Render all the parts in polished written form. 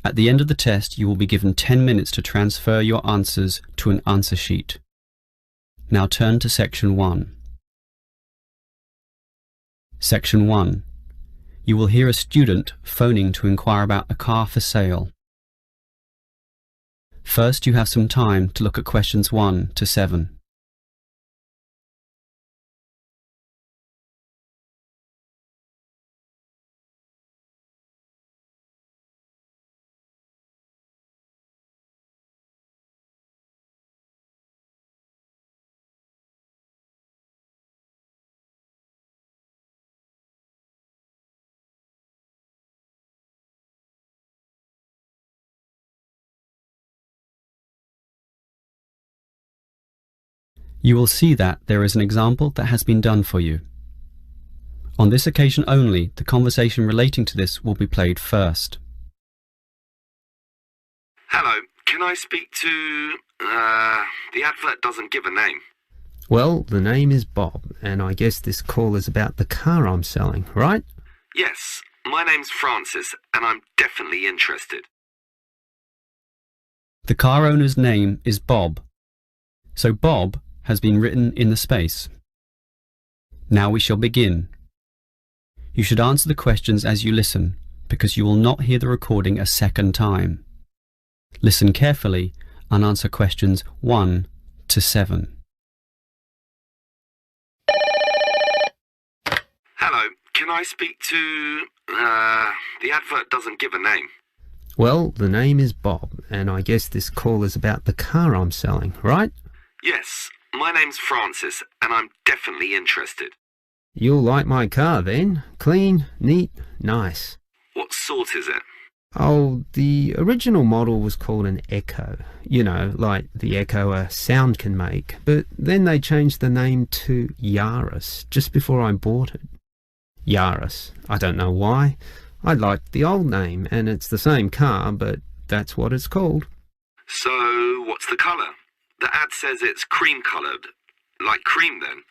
At the end of the test, you will be given 10 minutes to transfer your answers to an answer sheet. Now turn to Section 1. Section 1. You will hear a student phoning to inquire about a car for sale. First, you have some time to look at questions 1 to 7. You will see that there is an example that has been done for you. On this occasion only, the conversation relating to this will be played first. Hello, can I speak to... the advert doesn't give a name. Well, the name is Bob, and I guess this call is about the car I'm selling, right? Yes, my name's Francis, and I'm definitely interested. The car owner's name is Bob, so Bob has been written in the space. Now we shall begin. You should answer the questions as you listen, because you will not hear the recording a second time. Listen carefully and answer questions 1 to 7. Hello, can I speak to... the advert doesn't give a name. Well, the name is Bob, and I guess this call is about the car I'm selling, right? Yes, my name's Francis, and I'm definitely interested. You'll like my car then. Clean, neat, nice. What sort is it? Oh, the original model was called an Echo. You know, like the echo a sound can make. But then they changed the name to Yaris just before I bought it. Yaris. I don't know why. I liked the old name, and it's the same car, but that's what it's called. So, what's the colour? The ad says it's cream-coloured. Like cream, then?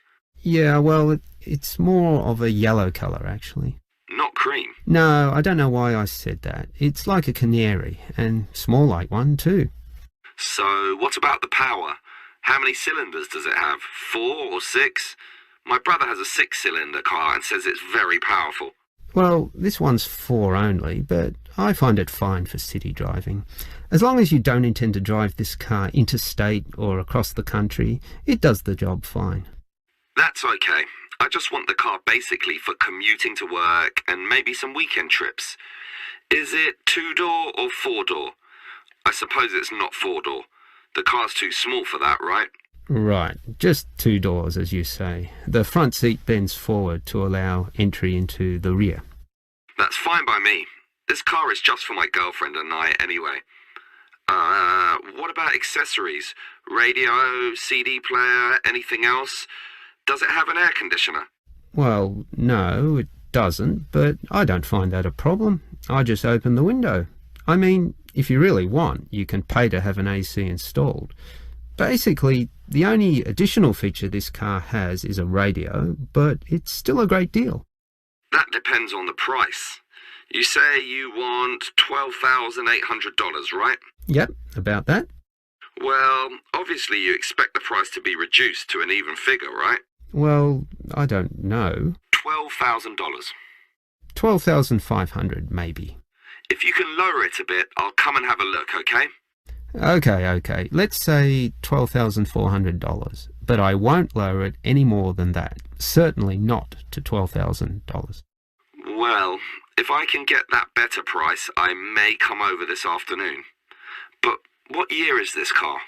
Yeah, well, it's more of a yellow colour, actually. Not cream. No, I don't know why I said that. It's like a canary, and small like one, too. So, what about the power? How many cylinders does it have? 4 or 6? My brother has a 6-cylinder car and says it's very powerful. Well, this one's 4 only, but I find it fine for city driving. As long as you don't intend to drive this car interstate or across the country, it does the job fine. That's okay. I just want the car basically for commuting to work and maybe some weekend trips. Is it 2-door or 4-door? I suppose it's not 4-door. The car's too small for that, right? Right, just 2 doors, as you say. The front seat bends forward to allow entry into the rear. That's fine by me. This car is just for my girlfriend and I anyway. What about accessories? Radio, CD player, anything else? Does it have an air conditioner? Well, no, it doesn't, but I don't find that a problem. I just open the window. I mean, if you really want, you can pay to have an AC installed. Basically, the only additional feature this car has is a radio, but it's still a great deal. That depends on the price. You say you want $12,800, right? Yep, about that. Well, obviously you expect the price to be reduced to an even figure, right? Well, I don't know. $12,000. 12,500, maybe. If you can lower it a bit, I'll come and have a look, okay? Okay. Let's say $12,400, but I won't lower it any more than that. Certainly not to $12,000. Well, if I can get that better price, I may come over this afternoon. But what year is this car?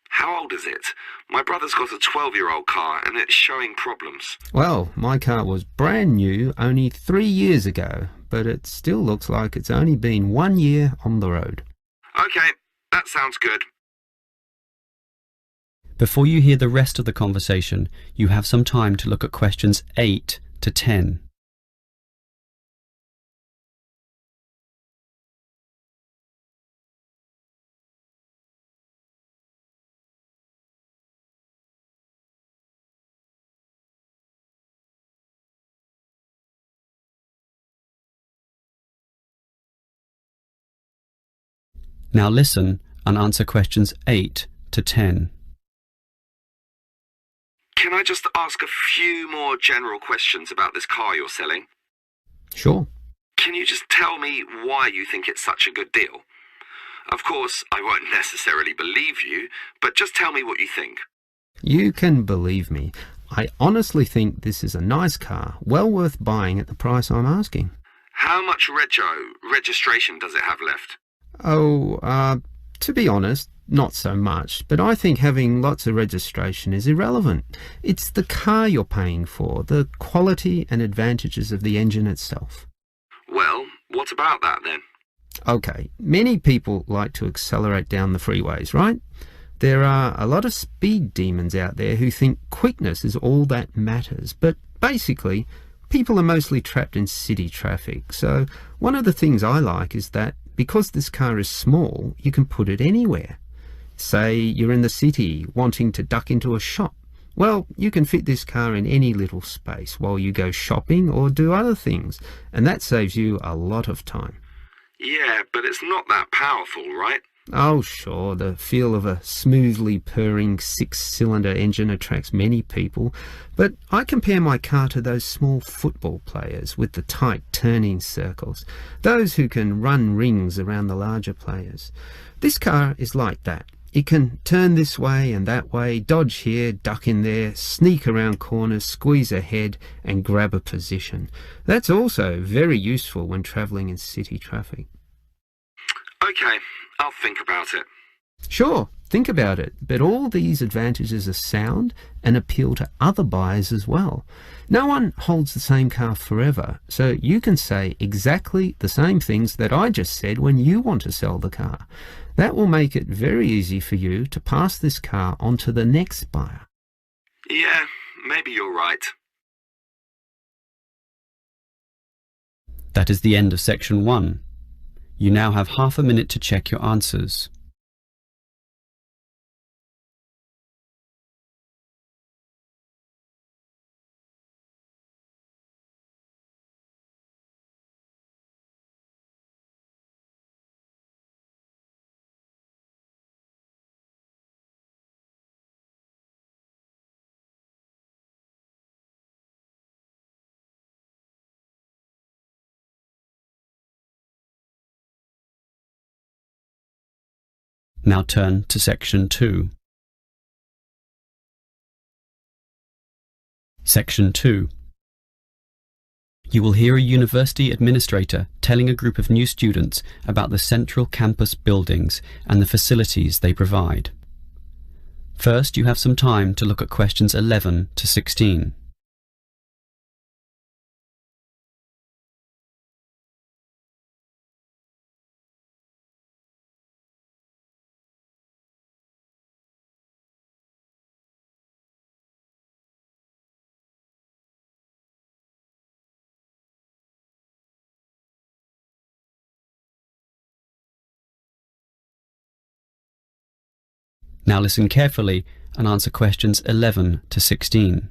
How old is it? My brother's got a 12-year-old car and it's showing problems. Well, my car was brand new only 3 years ago, but it still looks like it's only been 1 year on the road. Okay, that sounds good. Before you hear the rest of the conversation, you have some time to look at questions 8 to 10. Now listen and answer questions 8 to 10. Can I just ask a few more general questions about this car you're selling? Sure. Can you just tell me why you think it's such a good deal? Of course, I won't necessarily believe you, but just tell me what you think. You can believe me. I honestly think this is a nice car, well worth buying at the price I'm asking. How much registration does it have left? To be honest, not so much, but I think having lots of registration is irrelevant. It's the car you're paying for, the quality and advantages of the engine itself. Well, what about that then? Okay, many people like to accelerate down the freeways, right? There are a lot of speed demons out there who think quickness is all that matters, but basically, people are mostly trapped in city traffic. So one of the things I like is that because this car is small, you can put it anywhere. Say you're in the city wanting to duck into a shop. Well, you can fit this car in any little space while you go shopping or do other things, and that saves you a lot of time. Yeah, but it's not that powerful, right? Oh, sure, the feel of a smoothly purring 6-cylinder engine attracts many people, but I compare my car to those small football players with the tight turning circles, those who can run rings around the larger players. This car is like that. It can turn this way and that way, dodge here, duck in there, sneak around corners, squeeze ahead and grab a position. That's also very useful when travelling in city traffic. Okay, I'll think about it. Sure, think about it, but all these advantages are sound and appeal to other buyers as well. No one holds the same car forever, so you can say exactly the same things that I just said when you want to sell the car. That will make it very easy for you to pass this car on to the next buyer. Yeah, maybe you're right. That is the end of section 1. You now have half a minute to check your answers. Now turn to section 2. Section 2. You will hear a university administrator telling a group of new students about the central campus buildings and the facilities they provide. First, you have some time to look at questions 11 to 16. Now listen carefully and answer questions 11 to 16.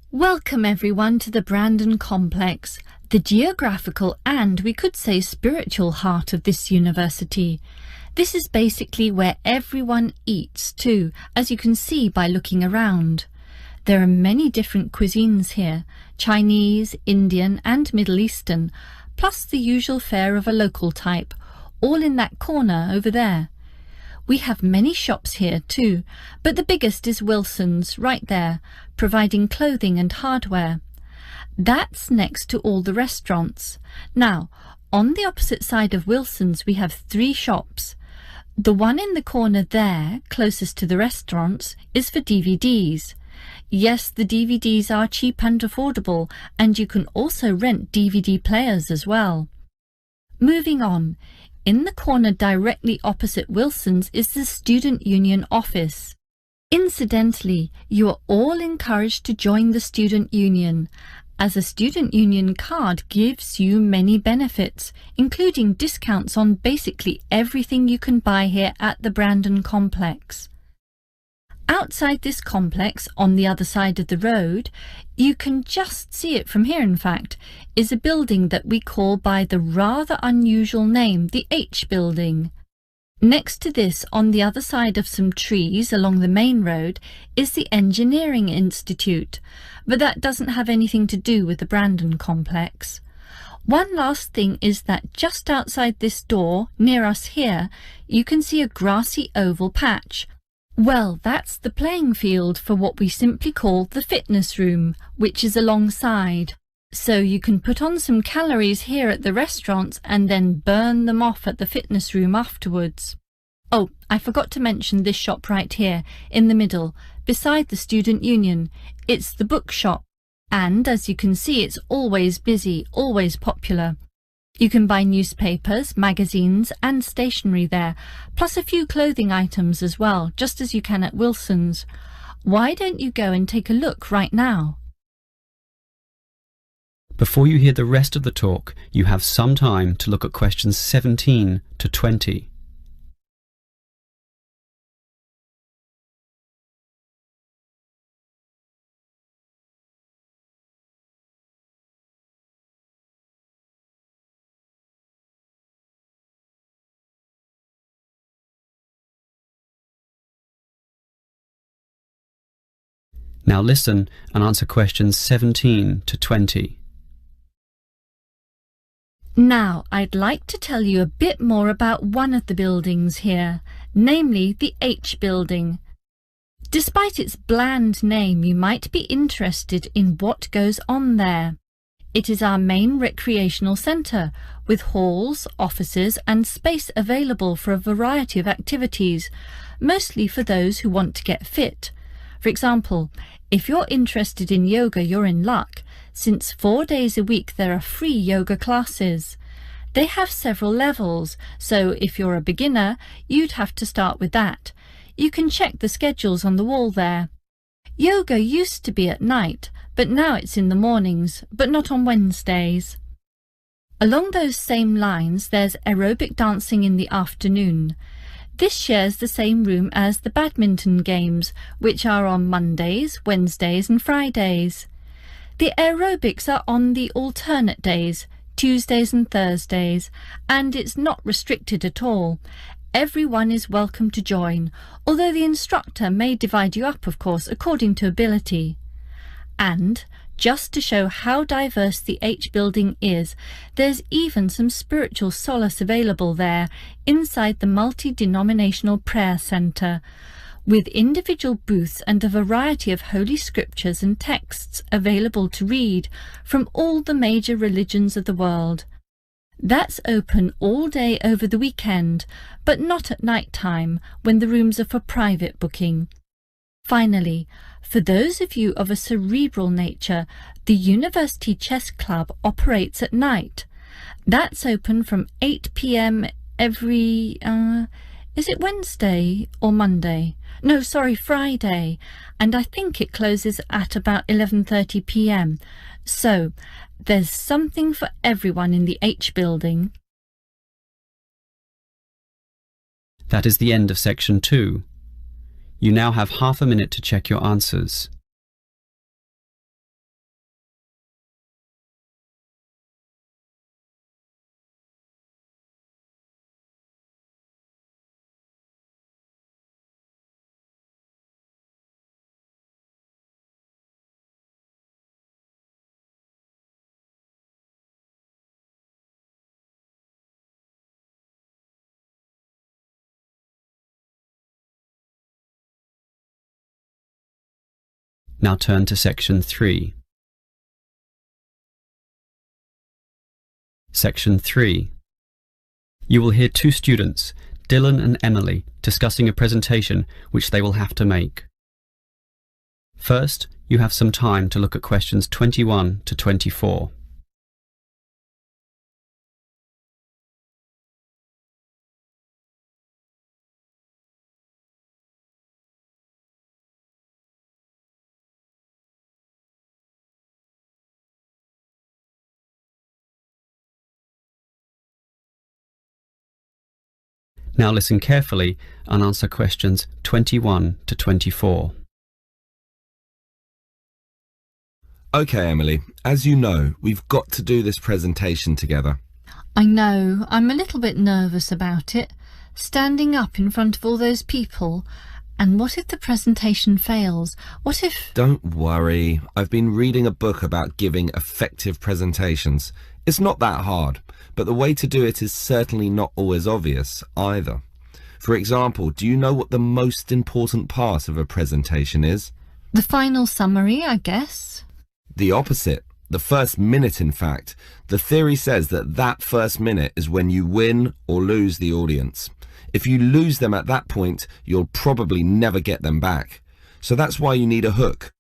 Welcome everyone to the Brandon Complex, the geographical and we could say spiritual heart of this university. This is basically where everyone eats too, as you can see by looking around. There are many different cuisines here, Chinese, Indian and Middle Eastern, plus the usual fare of a local type, all in that corner over there. We have many shops here too, but the biggest is Wilson's right there, providing clothing and hardware. That's next to all the restaurants. Now, on the opposite side of Wilson's we have 3 shops. The one in the corner there, closest to the restaurants, is for DVDs. Yes, the DVDs are cheap and affordable, and you can also rent DVD players as well. Moving on. In the corner directly opposite Wilson's is the Student Union office. Incidentally, you are all encouraged to join the Student Union, as a Student Union card gives you many benefits, including discounts on basically everything you can buy here at the Brandon Complex. Outside this complex, on the other side of the road, you can just see it from here in fact, is a building that we call by the rather unusual name, the H building. Next to this, on the other side of some trees along the main road, is the Engineering Institute, but that doesn't have anything to do with the Brandon complex. One last thing is that just outside this door, near us here, you can see a grassy oval patch. Well, that's the playing field for what we simply call the fitness room, which is alongside. So you can put on some calories here at the restaurants and then burn them off at the fitness room afterwards. Oh, I forgot to mention this shop right here, in the middle, beside the Student Union. It's the bookshop. And as you can see, it's always busy, always popular. You can buy newspapers, magazines and stationery there, plus a few clothing items as well, just as you can at Wilson's. Why don't you go and take a look right now? Before you hear the rest of the talk, you have some time to look at questions 17 to 20. Now listen and answer questions 17 to 20. Now, I'd like to tell you a bit more about one of the buildings here, namely the H building. Despite its bland name, you might be interested in what goes on there. It is our main recreational centre, with halls, offices and space available for a variety of activities, mostly for those who want to get fit. For example, if you're interested in yoga, you're in luck, since 4 days a week there are free yoga classes. They have several levels, so if you're a beginner, you'd have to start with that. You can check the schedules on the wall there. Yoga used to be at night, but now it's in the mornings, but not on Wednesdays. Along those same lines, there's aerobic dancing in the afternoon. This shares the same room as the badminton games, which are on Mondays, Wednesdays and Fridays. The aerobics are on the alternate days, Tuesdays and Thursdays, and it's not restricted at all. Everyone is welcome to join, although the instructor may divide you up, of course, according to ability. And, just to show how diverse the H building is, there's even some spiritual solace available there inside the multi-denominational prayer centre, with individual booths and a variety of holy scriptures and texts available to read from all the major religions of the world. That's open all day over the weekend, but not at night time when the rooms are for private booking. Finally, for those of you of a cerebral nature, the University Chess Club operates at night. That's open from 8 p.m. every, is it Wednesday or Monday? No, sorry, Friday. And I think it closes at about 11:30 p.m. So, there's something for everyone in the H building. That is the end of section 2. You now have half a minute to check your answers. Now turn to section 3. Section 3. You will hear two students, Dylan and Emily, discussing a presentation which they will have to make. First, you have some time to look at questions 21 to 24. Now listen carefully and answer questions 21 to 24. Okay, Emily, as you know, we've got to do this presentation together. I know, I'm a little bit nervous about it. Standing up in front of all those people. And what if the presentation fails? What if... Don't worry. I've been reading a book about giving effective presentations. It's not that hard, but the way to do it is certainly not always obvious either. For example, do you know what the most important part of a presentation is? The final summary, I guess. The opposite. The first minute, in fact. The theory says that first minute is when you win or lose the audience. If you lose them at that point, you'll probably never get them back. So that's why you need a hook.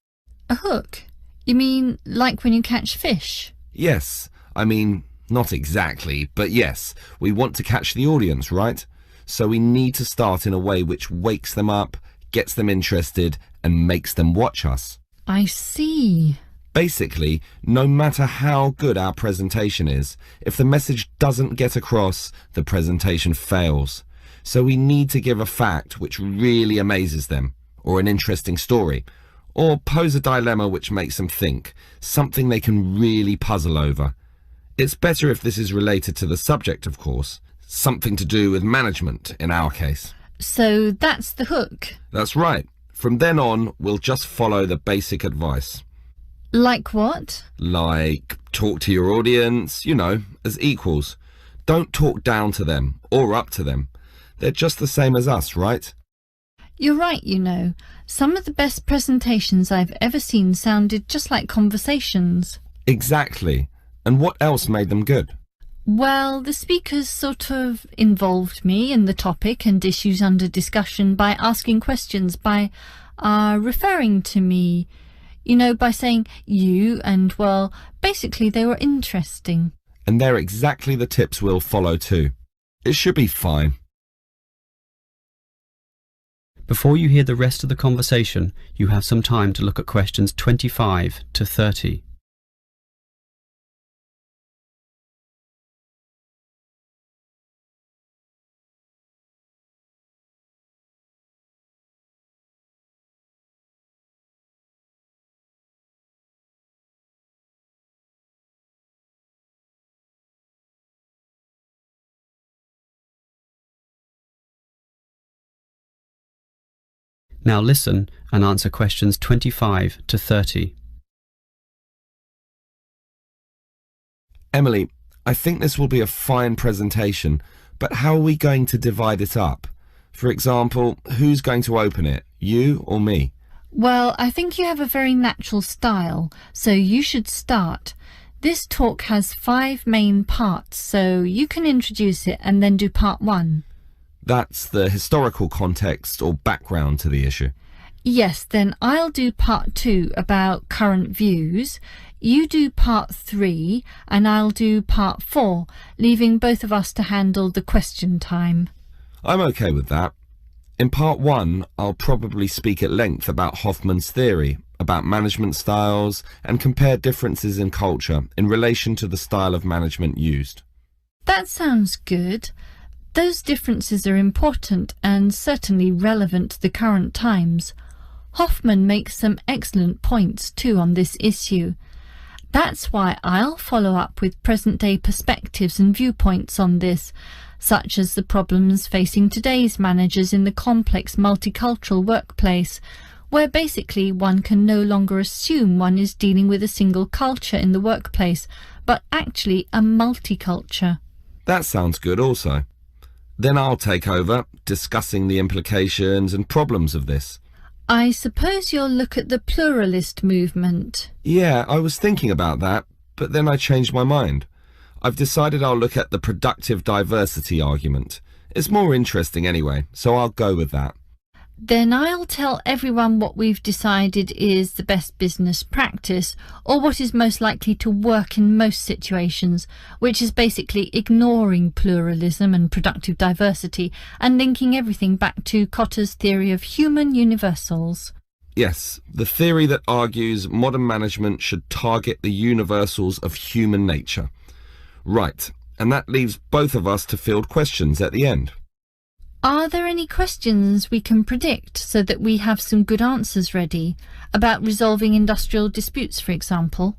A hook? You mean like when you catch fish? Yes. I mean, not exactly, but yes. We want to catch the audience, right? So we need to start in a way which wakes them up, gets them interested, and makes them watch us. I see. Basically, no matter how good our presentation is, if the message doesn't get across, the presentation fails. So we need to give a fact which really amazes them, or an interesting story, or pose a dilemma which makes them think, something they can really puzzle over. It's better if this is related to the subject, of course, something to do with management in our case. So that's the hook? That's right. From then on, we'll just follow the basic advice. Like what? Like, talk to your audience, you know, as equals. Don't talk down to them, or up to them. They're just the same as us, right? You're right, you know. Some of the best presentations I've ever seen sounded just like conversations. Exactly. And what else made them good? Well, the speakers sort of involved me in the topic and issues under discussion by asking questions, by referring to me, you know, by saying you, and, well, basically they were interesting. And they're exactly the tips we'll follow too. It should be fine. Before you hear the rest of the conversation, you have some time to look at questions 25 to 30. Now listen and answer questions 25 to 30. Emily, I think this will be a fine presentation, but how are we going to divide it up? For example, who's going to open it, you or me? Well, I think you have a very natural style, so you should start. This talk has 5 main parts, so you can introduce it and then do part 1. That's the historical context or background to the issue. Yes, then I'll do part 2 about current views. You do part 3 and I'll do part 4, leaving both of us to handle the question time. I'm okay with that. In part 1, I'll probably speak at length about Hoffman's theory, about management styles, and compare differences in culture in relation to the style of management used. That sounds good. Those differences are important and certainly relevant to the current times. Hoffman makes some excellent points too on this issue. That's why I'll follow up with present-day perspectives and viewpoints on this, such as the problems facing today's managers in the complex multicultural workplace, where basically one can no longer assume one is dealing with a single culture in the workplace, but actually a multiculture. That sounds good also. Then I'll take over, discussing the implications and problems of this. I suppose you'll look at the pluralist movement. Yeah, I was thinking about that, but then I changed my mind. I've decided I'll look at the productive diversity argument. It's more interesting anyway, so I'll go with that. Then I'll tell everyone what we've decided is the best business practice, or what is most likely to work in most situations, which is basically ignoring pluralism and productive diversity and linking everything back to Kotter's theory of human universals. Yes, the theory that argues modern management should target the universals of human nature. Right, and that leaves both of us to field questions at the end. Are there any questions we can predict so that we have some good answers ready about resolving industrial disputes, for example?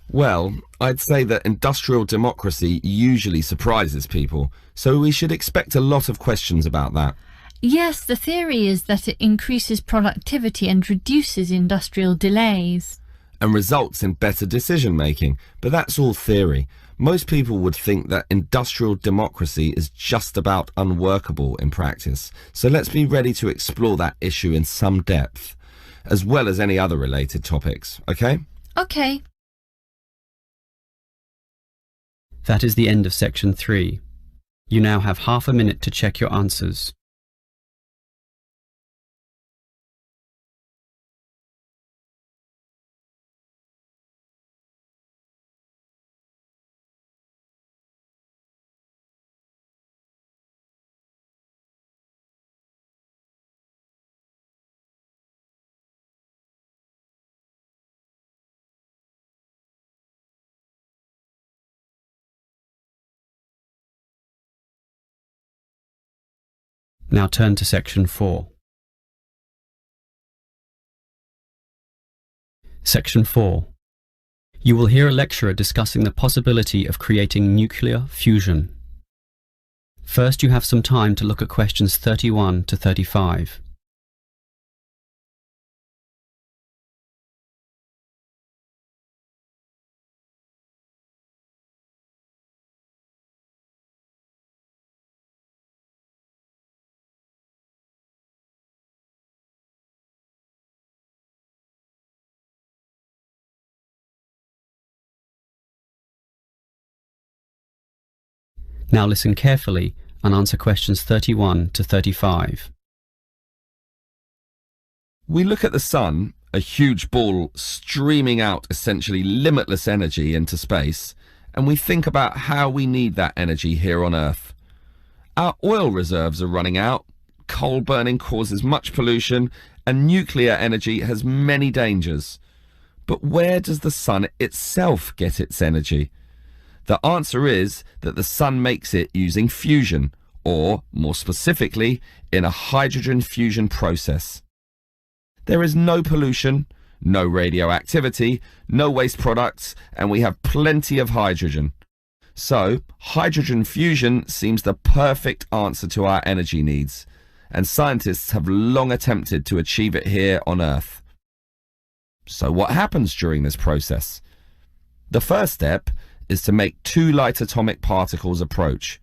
Well, I'd say that industrial democracy usually surprises people, so we should expect a lot of questions about that. Yes, the theory is that it increases productivity and reduces industrial delays. And results in better decision making, but that's all theory. Most people would think that industrial democracy is just about unworkable in practice, so let's be ready to explore that issue in some depth, as well as any other related topics, okay? Okay. That is the end of section 3. You now have half a minute to check your answers. Now turn to section 4. Section 4. You will hear a lecturer discussing the possibility of creating nuclear fusion. First, you have some time to look at questions 31 to 35. Now listen carefully and answer questions 31 to 35. We look at the sun, a huge ball streaming out essentially limitless energy into space, and we think about how we need that energy here on Earth. Our oil reserves are running out, coal burning causes much pollution, and nuclear energy has many dangers. But where does the sun itself get its energy? The answer is that the sun makes it using fusion, or, more specifically, in a hydrogen fusion process. There is no pollution, no radioactivity, no waste products, and we have plenty of hydrogen. So, hydrogen fusion seems the perfect answer to our energy needs, and scientists have long attempted to achieve it here on Earth. So what happens during this process? The first step is to make two light atomic particles approach.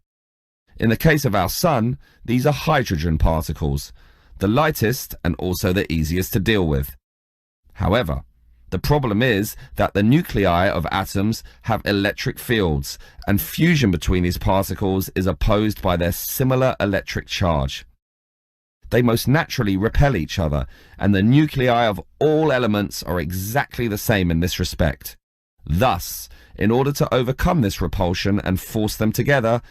In the case of our sun, these are hydrogen particles, the lightest and also the easiest to deal with. However, the problem is that the nuclei of atoms have electric fields, and fusion between these particles is opposed by their similar electric charge. They most naturally repel each other, and the nuclei of all elements are exactly the same in this respect. Thus, in order to overcome this repulsion and force them together,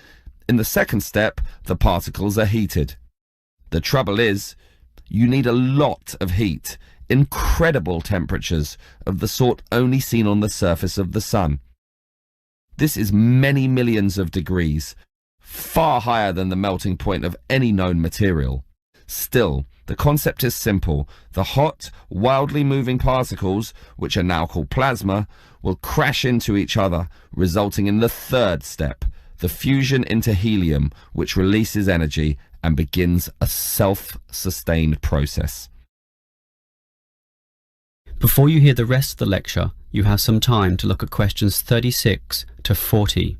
in the second step, the particles are heated. The trouble is, you need a lot of heat, incredible temperatures of the sort only seen on the surface of the sun. This is many millions of degrees, far higher than the melting point of any known material. Still, the concept is simple. The hot, wildly moving particles, which are now called plasma, will crash into each other, resulting in the third step, the fusion into helium, which releases energy and begins a self-sustained process. Before you hear the rest of the lecture, you have some time to look at questions 36 to 40.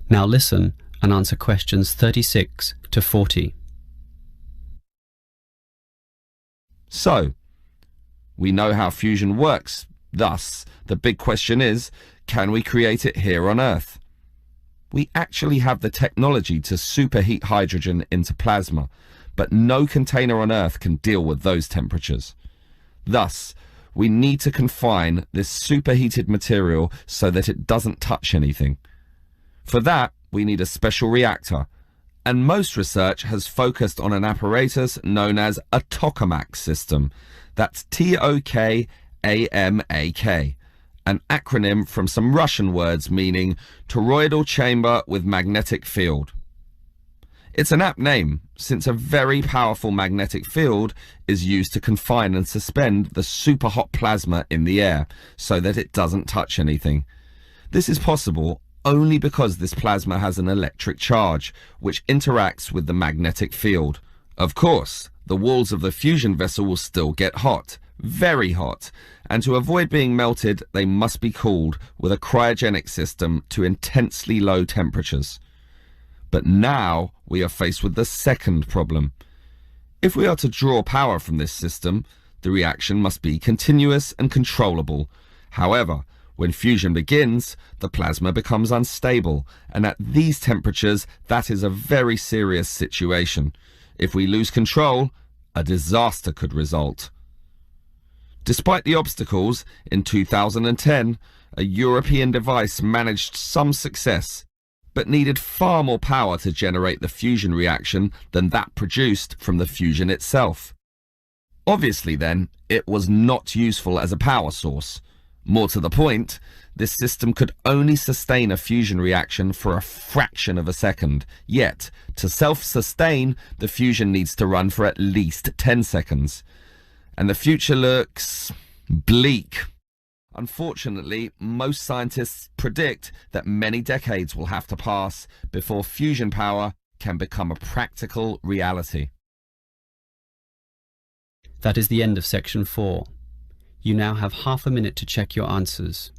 Now listen and answer questions 36 to 40. So, we know how fusion works. Thus, the big question is, can we create it here on Earth? We actually have the technology to superheat hydrogen into plasma, but no container on Earth can deal with those temperatures. Thus, we need to confine this superheated material so that it doesn't touch anything. For that, we need a special reactor, and most research has focused on an apparatus known as a tokamak system. That's Tokamak, an acronym from some Russian words meaning toroidal chamber with magnetic field. It's an apt name, since a very powerful magnetic field is used to confine and suspend the superhot plasma in the air so that it doesn't touch anything. This is possible only because this plasma has an electric charge, which interacts with the magnetic field. Of course, the walls of the fusion vessel will still get hot, very hot, and to avoid being melted, they must be cooled with a cryogenic system to intensely low temperatures. But now we are faced with the second problem. If we are to draw power from this system, the reaction must be continuous and controllable. However, when fusion begins, the plasma becomes unstable, and at these temperatures, that is a very serious situation. If we lose control, a disaster could result. Despite the obstacles, in 2010, a European device managed some success, but needed far more power to generate the fusion reaction than that produced from the fusion itself. Obviously then, it was not useful as a power source. More to the point, this system could only sustain a fusion reaction for a fraction of a second, yet, to self-sustain, the fusion needs to run for at least 10 seconds. And the future looks bleak. Unfortunately, most scientists predict that many decades will have to pass before fusion power can become a practical reality. That is the end of section 4. You now have half a minute to check your answers.